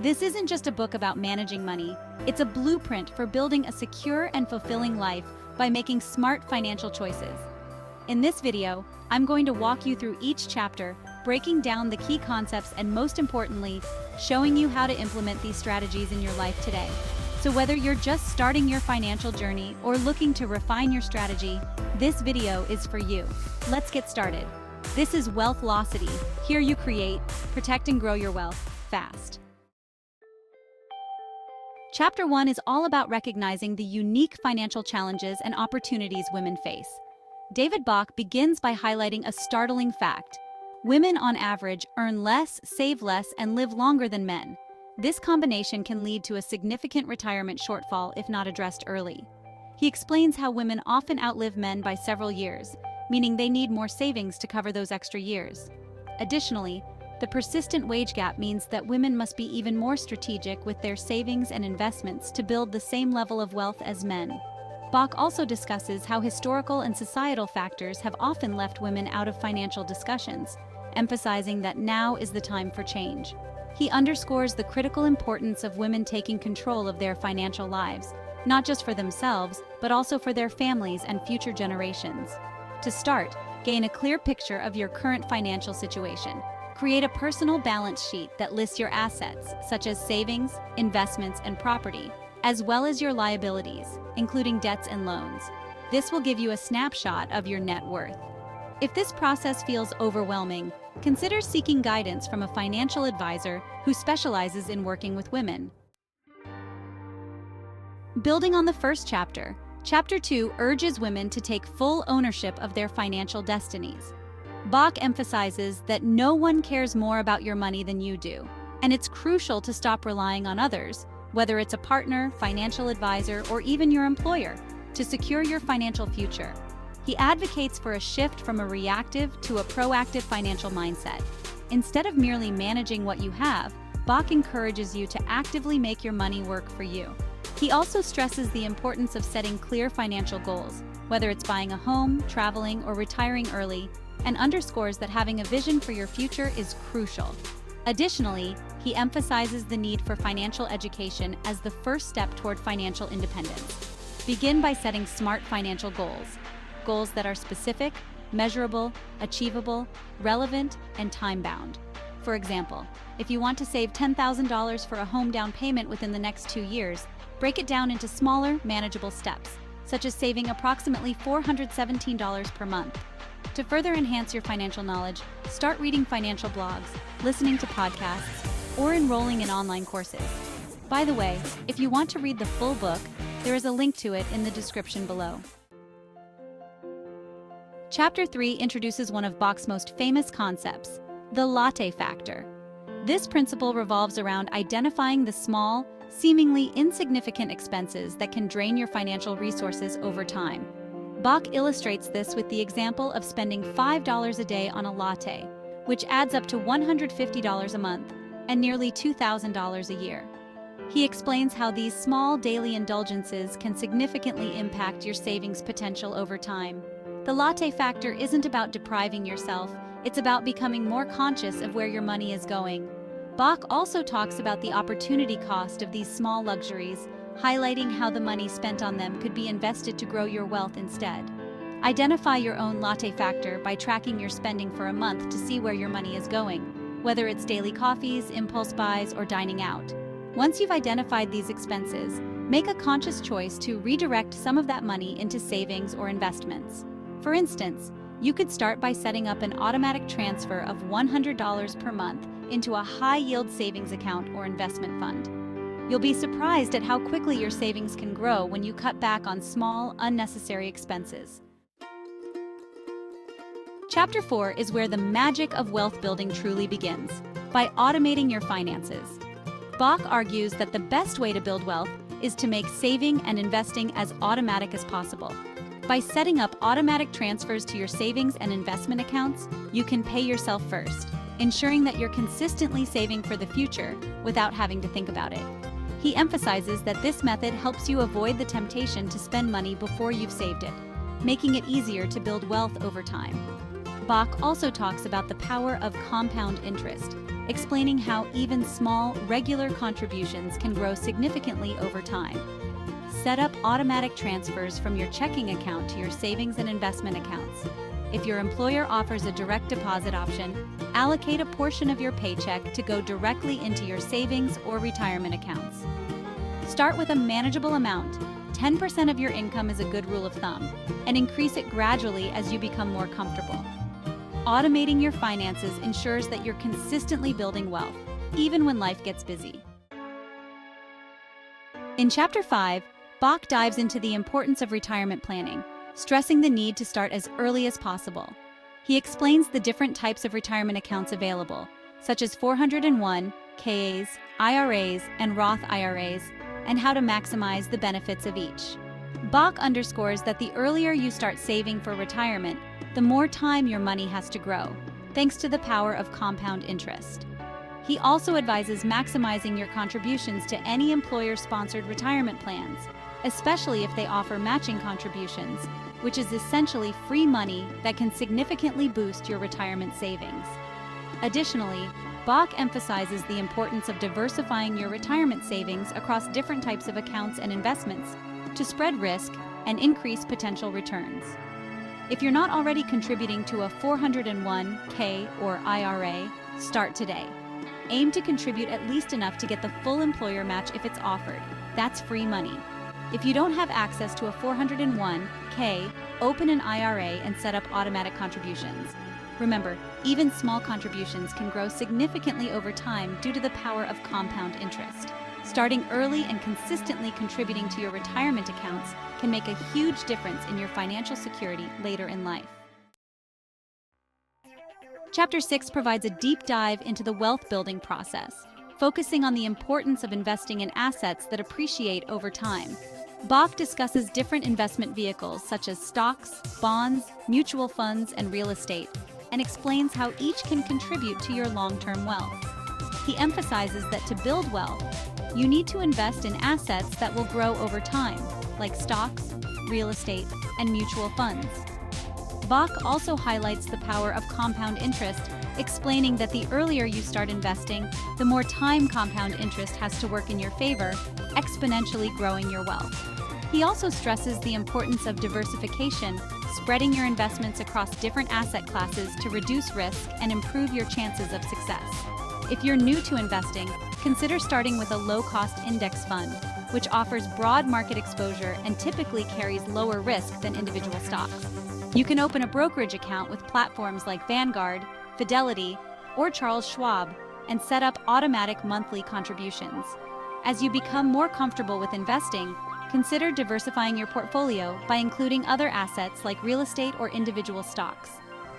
This isn't just a book about managing money, it's a blueprint for building a secure and fulfilling life by making smart financial choices. In this video, I'm going to walk you through each chapter, breaking down the key concepts and most importantly, showing you how to implement these strategies in your life today. So whether you're just starting your financial journey or looking to refine your strategy, this video is for you. Let's get started. This is Wealthlocity. Here you create, protect and grow your wealth fast. Chapter 1 is all about recognizing the unique financial challenges and opportunities women face. David Bach begins by highlighting a startling fact. Women on average earn less, save less, and live longer than men. This combination can lead to a significant retirement shortfall if not addressed early. He explains how women often outlive men by several years, meaning they need more savings to cover those extra years. Additionally, the persistent wage gap means that women must be even more strategic with their savings and investments to build the same level of wealth as men. Bach also discusses how historical and societal factors have often left women out of financial discussions, emphasizing that now is the time for change. He underscores the critical importance of women taking control of their financial lives, not just for themselves, but also for their families and future generations. To start, gain a clear picture of your current financial situation. Create a personal balance sheet that lists your assets, such as savings, investments, and property, as well as your liabilities, including debts and loans. This will give you a snapshot of your net worth. If this process feels overwhelming, consider seeking guidance from a financial advisor who specializes in working with women. Building on the first chapter, Chapter 2 urges women to take full ownership of their financial destinies. Bach emphasizes that no one cares more about your money than you do, and it's crucial to stop relying on others, whether it's a partner, financial advisor, or even your employer, to secure your financial future. He advocates for a shift from a reactive to a proactive financial mindset. Instead of merely managing what you have, Bach encourages you to actively make your money work for you. He also stresses the importance of setting clear financial goals, whether it's buying a home, traveling, or retiring early, and underscores that having a vision for your future is crucial. Additionally, he emphasizes the need for financial education as the first step toward financial independence. Begin by setting smart financial goals. Goals that are specific, measurable, achievable, relevant, and time-bound. For example, if you want to save $10,000 for a home down payment within the next 2 years, break it down into smaller, manageable steps, such as saving approximately $417 per month. To further enhance your financial knowledge, start reading financial blogs, listening to podcasts, or enrolling in online courses. By the way, if you want to read the full book, there is a link to it in the description below. Chapter 3 introduces one of Bach's most famous concepts, the latte factor. This principle revolves around identifying the small, seemingly insignificant expenses that can drain your financial resources over time. Bach illustrates this with the example of spending $5 a day on a latte, which adds up to $150 a month and nearly $2,000 a year. He explains how these small daily indulgences can significantly impact your savings potential over time. The latte factor isn't about depriving yourself, it's about becoming more conscious of where your money is going. Bach also talks about the opportunity cost of these small luxuries, highlighting how the money spent on them could be invested to grow your wealth instead. Identify your own latte factor by tracking your spending for a month to see where your money is going, whether it's daily coffees, impulse buys, or dining out. Once you've identified these expenses, make a conscious choice to redirect some of that money into savings or investments. For instance, you could start by setting up an automatic transfer of $100 per month into a high-yield savings account or investment fund. You'll be surprised at how quickly your savings can grow when you cut back on small, unnecessary expenses. Chapter 4 is where the magic of wealth building truly begins, by automating your finances. Bach argues that the best way to build wealth is to make saving and investing as automatic as possible. By setting up automatic transfers to your savings and investment accounts, you can pay yourself first, ensuring that you're consistently saving for the future without having to think about it. He emphasizes that this method helps you avoid the temptation to spend money before you've saved it, making it easier to build wealth over time. Bach also talks about the power of compound interest, explaining how even small, regular contributions can grow significantly over time. Set up automatic transfers from your checking account to your savings and investment accounts. If your employer offers a direct deposit option, allocate a portion of your paycheck to go directly into your savings or retirement accounts. Start with a manageable amount. 10% of your income is a good rule of thumb, and increase it gradually as you become more comfortable. Automating your finances ensures that you're consistently building wealth, even when life gets busy. In Chapter 5, Bach dives into the importance of retirement planning, stressing the need to start as early as possible. He explains the different types of retirement accounts available, such as 401(k)s, IRAs, and Roth IRAs, and how to maximize the benefits of each. Bach underscores that the earlier you start saving for retirement, the more time your money has to grow, thanks to the power of compound interest. He also advises maximizing your contributions to any employer-sponsored retirement plans, especially if they offer matching contributions, which is essentially free money that can significantly boost your retirement savings. Additionally, Bach emphasizes the importance of diversifying your retirement savings across different types of accounts and investments to spread risk and increase potential returns. If you're not already contributing to a 401(k) or IRA, start today. Aim to contribute at least enough to get the full employer match if it's offered. That's free money. If you don't have access to a 401(k), open an IRA and set up automatic contributions. Remember, even small contributions can grow significantly over time due to the power of compound interest. Starting early and consistently contributing to your retirement accounts can make a huge difference in your financial security later in life. Chapter 6 provides a deep dive into the wealth-building process, focusing on the importance of investing in assets that appreciate over time. Bach discusses different investment vehicles such as stocks, bonds, mutual funds, and real estate, and explains how each can contribute to your long-term wealth. He emphasizes that to build wealth, you need to invest in assets that will grow over time, like stocks, real estate, and mutual funds. Bach also highlights the power of compound interest, explaining that the earlier you start investing, the more time compound interest has to work in your favor, exponentially growing your wealth. He also stresses the importance of diversification, spreading your investments across different asset classes to reduce risk and improve your chances of success. If you're new to investing, consider starting with a low-cost index fund, which offers broad market exposure and typically carries lower risk than individual stocks. You can open a brokerage account with platforms like Vanguard, Fidelity, or Charles Schwab, and set up automatic monthly contributions. As you become more comfortable with investing, consider diversifying your portfolio by including other assets like real estate or individual stocks.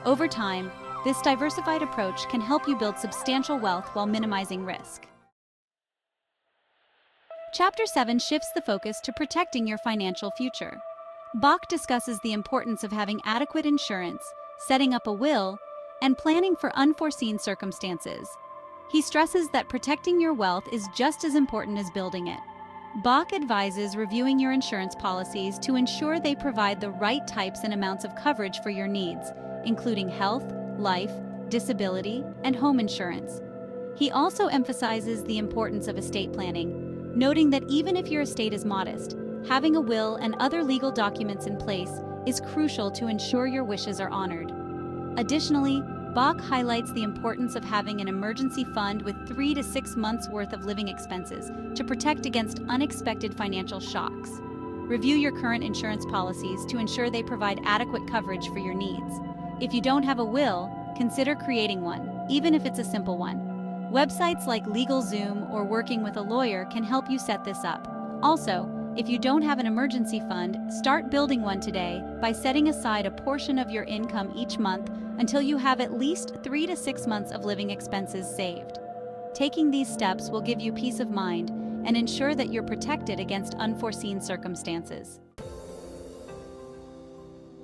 Over time, this diversified approach can help you build substantial wealth while minimizing risk. Chapter 7 shifts the focus to protecting your financial future. Bach discusses the importance of having adequate insurance, setting up a will, and planning for unforeseen circumstances. He stresses that protecting your wealth is just as important as building it. Bach advises reviewing your insurance policies to ensure they provide the right types and amounts of coverage for your needs, including health, life, disability, and home insurance. He also emphasizes the importance of estate planning, noting that even if your estate is modest, having a will and other legal documents in place is crucial to ensure your wishes are honored. Additionally, Bach highlights the importance of having an emergency fund with 3 to 6 months' worth of living expenses to protect against unexpected financial shocks. Review your current insurance policies to ensure they provide adequate coverage for your needs. If you don't have a will, consider creating one, even if it's a simple one. Websites like LegalZoom or working with a lawyer can help you set this up. Also, if you don't have an emergency fund, start building one today by setting aside a portion of your income each month until you have at least 3 to 6 months of living expenses saved. Taking these steps will give you peace of mind and ensure that you're protected against unforeseen circumstances.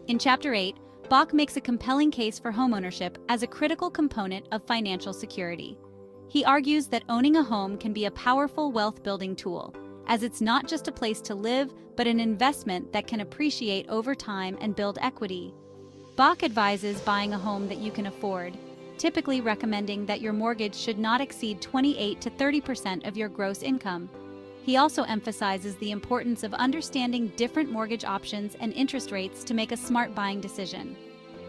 In Chapter 8, Bach makes a compelling case for homeownership as a critical component of financial security. He argues that owning a home can be a powerful wealth-building tool, as it's not just a place to live, but an investment that can appreciate over time and build equity. Bach advises buying a home that you can afford, typically recommending that your mortgage should not exceed 28 to 30% of your gross income. He also emphasizes the importance of understanding different mortgage options and interest rates to make a smart buying decision.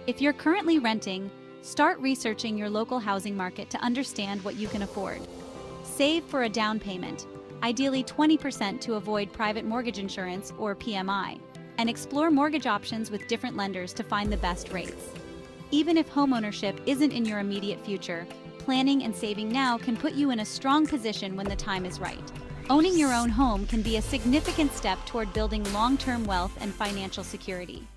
If you're currently renting, start researching your local housing market to understand what you can afford. Save for a down payment, ideally 20% to avoid private mortgage insurance or PMI, and explore mortgage options with different lenders to find the best rates. Even if homeownership isn't in your immediate future, planning and saving now can put you in a strong position when the time is right. Owning your own home can be a significant step toward building long-term wealth and financial security.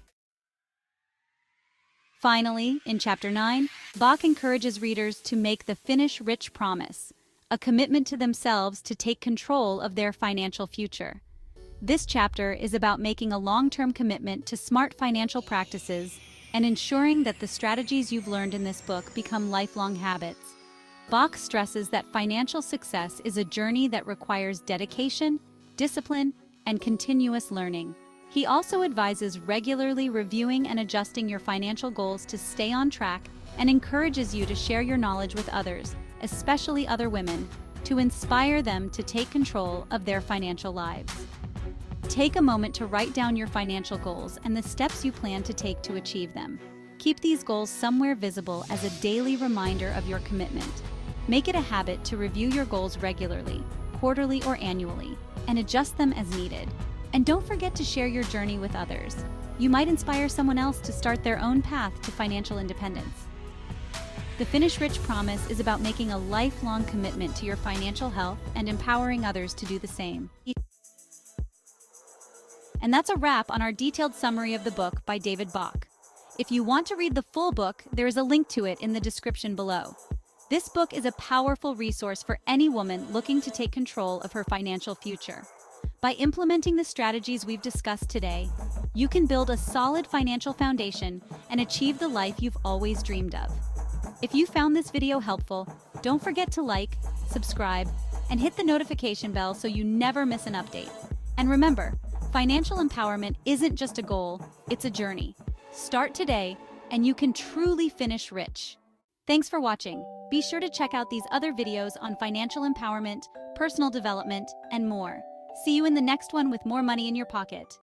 Finally, in Chapter 9, Bach encourages readers to make the Finish Rich promise, a commitment to themselves to take control of their financial future. This chapter is about making a long-term commitment to smart financial practices and ensuring that the strategies you've learned in this book become lifelong habits. Bach stresses that financial success is a journey that requires dedication, discipline, and continuous learning. He also advises regularly reviewing and adjusting your financial goals to stay on track and encourages you to share your knowledge with others, especially other women, to inspire them to take control of their financial lives. Take a moment to write down your financial goals and the steps you plan to take to achieve them. Keep these goals somewhere visible as a daily reminder of your commitment. Make it a habit to review your goals regularly, quarterly or annually, and adjust them as needed. And don't forget to share your journey with others. You might inspire someone else to start their own path to financial independence. The Finish Rich Promise is about making a lifelong commitment to your financial health and empowering others to do the same. And that's a wrap on our detailed summary of the book by David Bach. If you want to read the full book, there is a link to it in the description below. This book is a powerful resource for any woman looking to take control of her financial future. By implementing the strategies we've discussed today, you can build a solid financial foundation and achieve the life you've always dreamed of. If you found this video helpful, don't forget to like, subscribe, and hit the notification bell so you never miss an update. And remember, financial empowerment isn't just a goal, it's a journey. Start today, and you can truly finish rich. Thanks for watching. Be sure to check out these other videos on financial empowerment, personal development, and more. See you in the next one with more money in your pocket.